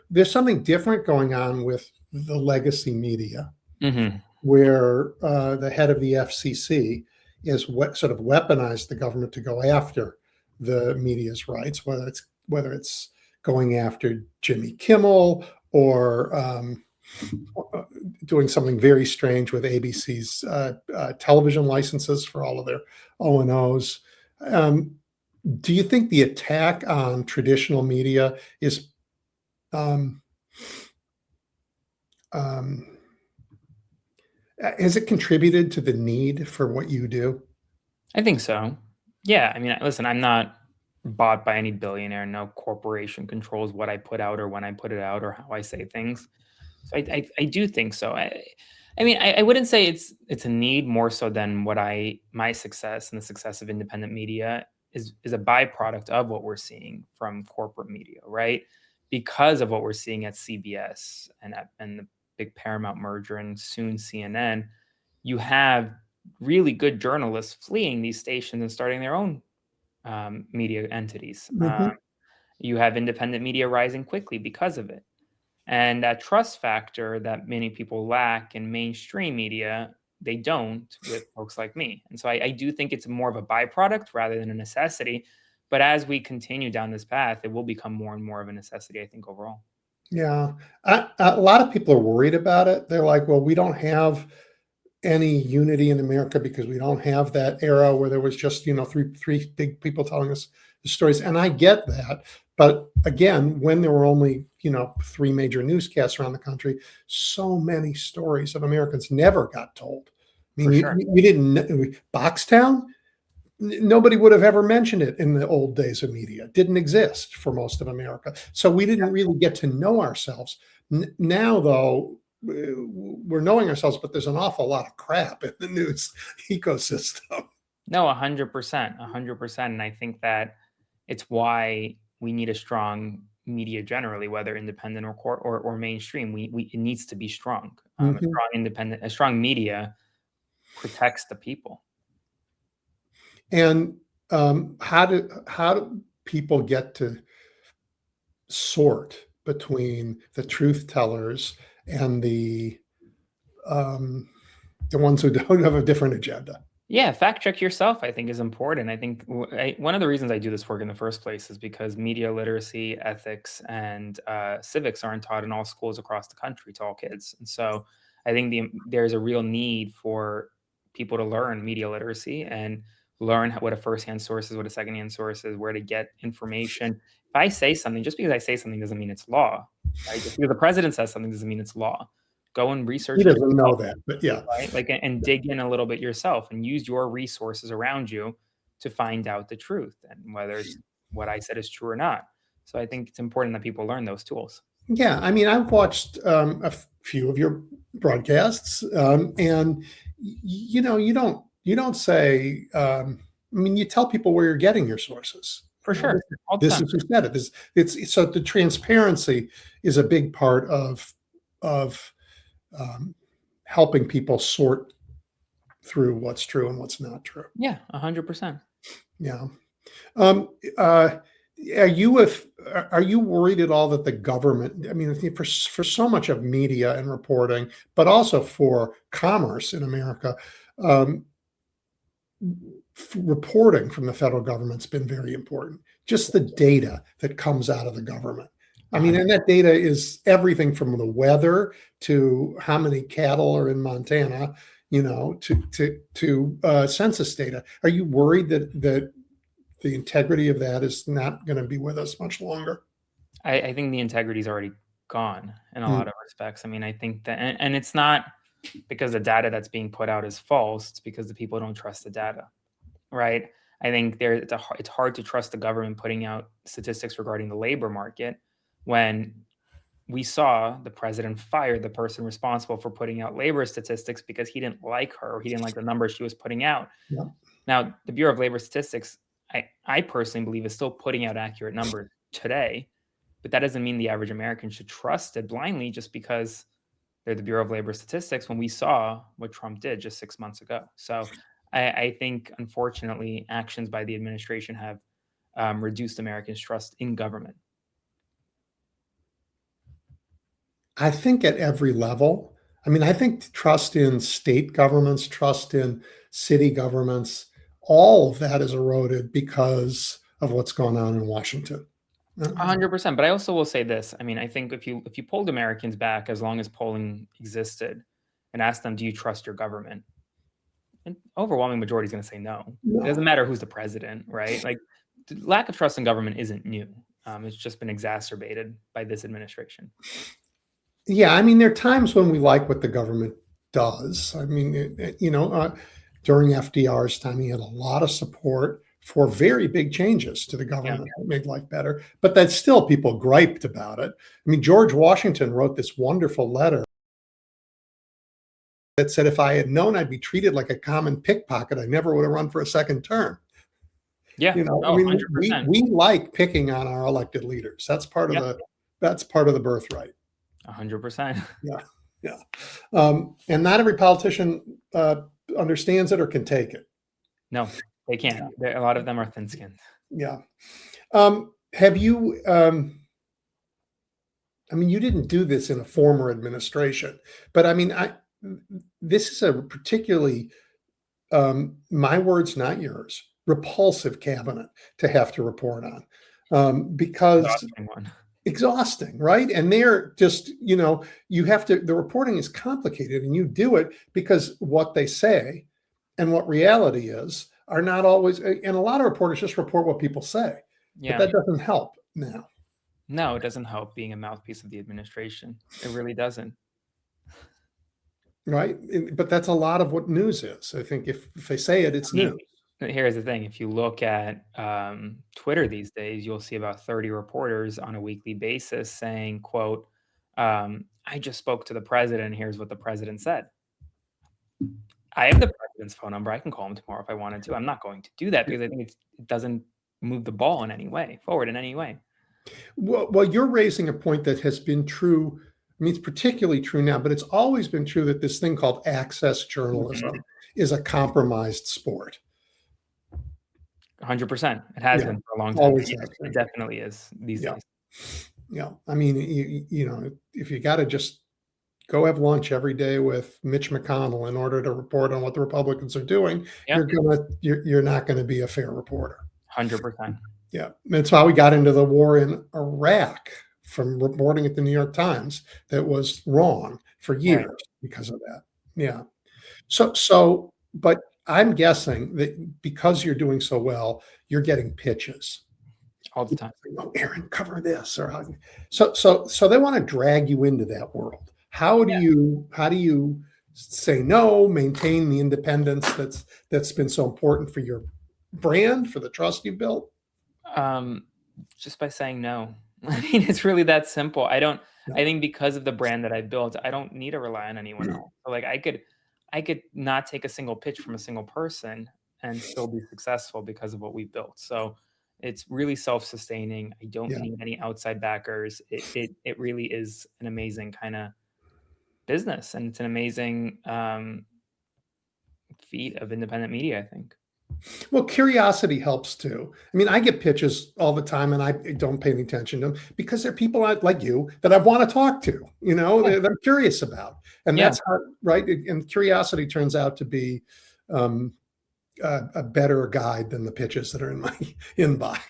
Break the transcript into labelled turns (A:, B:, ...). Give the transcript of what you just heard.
A: there's something different going on with the legacy media,
B: Mm-hmm.
A: where the head of the FCC is what sort of weaponized the government to go after the media's rights, whether it's going after Jimmy Kimmel or doing something very strange with ABC's television licenses for all of their O&Os. Do you think the attack on traditional media is um, um, has it contributed to the need for what you do?
B: I think so. Yeah. I mean, listen, I'm not bought by any billionaire. No corporation controls what I put out or when I put it out or how I say things. So I do think so. I wouldn't say it's a need more so than my success and the success of independent media is a byproduct of what we're seeing from corporate media, right? Because of what we're seeing at CBS and the big Paramount merger and soon CNN, you have really good journalists fleeing these stations and starting their own media entities.
A: Mhm.
B: You have independent media rising quickly because of it. And that trust factor that many people lack in mainstream media, they don't with folks like me. And so I do think it's more of a byproduct rather than a necessity. But as we continue down this path, it will become more and more of a necessity, I think, overall.
A: Yeah, a lot of people are worried about it. They're like, "Well, we don't have any unity in America because we don't have that era where there was just, three big people telling us the stories." And I get that. But again, when there were only, three major newscasts around the country, so many stories of Americans never got told. I mean,
B: For sure.
A: we didn't Boxtown, nobody would have ever mentioned it in the old days of media. It didn't exist for most of America. So we didn't really get to know ourselves. Now, though, we're knowing ourselves, but there's an awful lot of crap in the news ecosystem.
B: No, 100%, 100%. And I think that it's why we need a strong media generally, whether independent or mainstream. It needs to be strong. A
A: Mhm.
B: strong independent, a strong media protects the people.
A: And how do people get to sort between the truth tellers and um, the ones who don't have a different agenda?
B: Yeah, fact check yourself, I think, is important. I think one of the reasons I do this work in the first place is because media literacy, ethics, and civics aren't taught in all schools across the country to all kids. And so I think there's a real need for people to learn media literacy and learn what a firsthand source is, what a secondhand source is, where to get information. If I say something, just because I say something doesn't mean it's law, right? Just because the president says something doesn't mean it's law. Go and
A: He
B: research it
A: doesn't know
B: yourself,
A: that, but yeah.
B: right? Like, and dig in a little bit yourself and use your resources around you to find out the truth and whether it's what I said is true or not. So I think it's important that people learn those tools.
A: Yeah, I mean, I've watched few of your broadcasts, and you don't say. I mean, you tell people where you're getting your sources.
B: For sure. All the
A: This
B: time.
A: is who said it. It's so the transparency is a big part of um, helping people sort through what's true and what's not true.
B: Yeah, 100%.
A: Yeah. Um, uh, are you worried at all that the government? I mean, I think for so much of media and reporting, but also for commerce in America, um, reporting from the federal government's been very important. Just the data that comes out of the government. I mean, and that data is everything from the weather to how many cattle are in Montana, to census data. Are you worried that the integrity of that is not going to be with us much longer?
B: I think the integrity is already gone in a
A: Mm.
B: lot of respects. I mean, I think that, and it's not because the data that's being put out is false. It's because the people don't trust the data, right? I think it's hard to trust the government putting out statistics regarding the labor market when we saw the president fire the person responsible for putting out labor statistics because he didn't like her or he didn't like the numbers she was putting out.
A: Yeah.
B: Now, the Bureau of Labor Statistics, I personally believe, is still putting out accurate numbers today, but that doesn't mean the average American should trust it blindly just because they're the Bureau of Labor Statistics when we saw what Trump did just 6 months ago. So I think, unfortunately, actions by the administration have reduced Americans' trust in government.
A: I think at every level. I mean, I think trust in state governments, trust in city governments, all of that is eroded because of what's going on in Washington.
B: 100%. But I also will say this. I mean, I think if you polled Americans back as long as polling existed and asked them, do you trust your government? An overwhelming majority is going to say no. It doesn't
A: No.
B: matter who's the president, right? Like, the lack of trust in government isn't new. It's just been exacerbated by this administration.
A: Yeah, I mean, there are times when we like what the government does. I mean, during FDR's time, he had a lot of support for very big changes to the
B: Yeah.
A: government that made life better, but that still people griped about it. I mean, George Washington wrote this wonderful letter that said, if I had known I'd be treated like a common pickpocket, I never would have run for a second term.
B: Yeah.
A: I
B: No,
A: mean,
B: 100%.
A: we like picking on our elected leaders. That's part of
B: Yeah.
A: the birthright.
B: 100%.
A: Yeah, yeah. And not every politician understands it or can take it.
B: No, they can't. A lot of them are thin skinned.
A: Yeah. Have you? I mean, you didn't do this in a former administration, but I mean, this is a particularly, my words, not yours, repulsive cabinet to have to report on, because
B: Exhausting one.
A: exhausting, right? And they're just, you have to, the reporting is complicated and you do it because what they say and what reality is are not always, and a lot of reporters just report what people say, but
B: Yeah.
A: that doesn't help now,
B: No, it doesn't help being a mouthpiece of the administration. It really doesn't.
A: right? But that's a lot of what news is. I think if they say it, it's
B: I mean,
A: news.
B: here's the thing. If you look at Twitter these days, you'll see about 30 reporters on a weekly basis saying, quote, I just spoke to the president. Here's what the president said. I have the president's phone number. I can call him tomorrow if I wanted to. I'm not going to do that because I think it doesn't move the ball in any way, forward in any way.
A: Well, you're raising a point that has been true. I mean, it's particularly true now, but it's always been true that this thing called access journalism is a compromised sport.
B: 100%. It has
A: Yeah,
B: been for a long time.
A: always
B: Yes,
A: has
B: it
A: been.
B: definitely is these
A: Yeah.
B: days.
A: Yeah. I mean, if you got to just go have lunch every day with Mitch McConnell in order to report on what the Republicans are doing,
B: Yeah,
A: you're not going to be a fair reporter.
B: 100%.
A: Yeah. That's why we got into the war in Iraq from reporting at the New York Times that was wrong for years because of that. Yeah. But I'm guessing that because you're doing so well, you're getting pitches.
B: All the time.
A: Oh, Aaron, cover this, or so they want to drag you into that world. How do you say no, maintain the independence that's been so important for your brand, for the trust you built?
B: Just by saying no. I mean, it's really that simple. I
A: Yeah.
B: think because of the brand that I built, I don't need to rely on anyone else. So, like, I could not take a single pitch from a single person and still be successful because of what we built. So it's really self-sustaining. I don't
A: Yeah.
B: need any outside backers. It really is an amazing kind of business, and it's an amazing feat of independent media, I think.
A: Well, curiosity helps too. I mean, I get pitches all the time and I don't pay any attention to them because they're people like you that I want to talk to,
B: Yeah.
A: that I'm curious about. And
B: Yeah.
A: that's how, right? And curiosity turns out to be a better guide than the pitches that are in my inbox.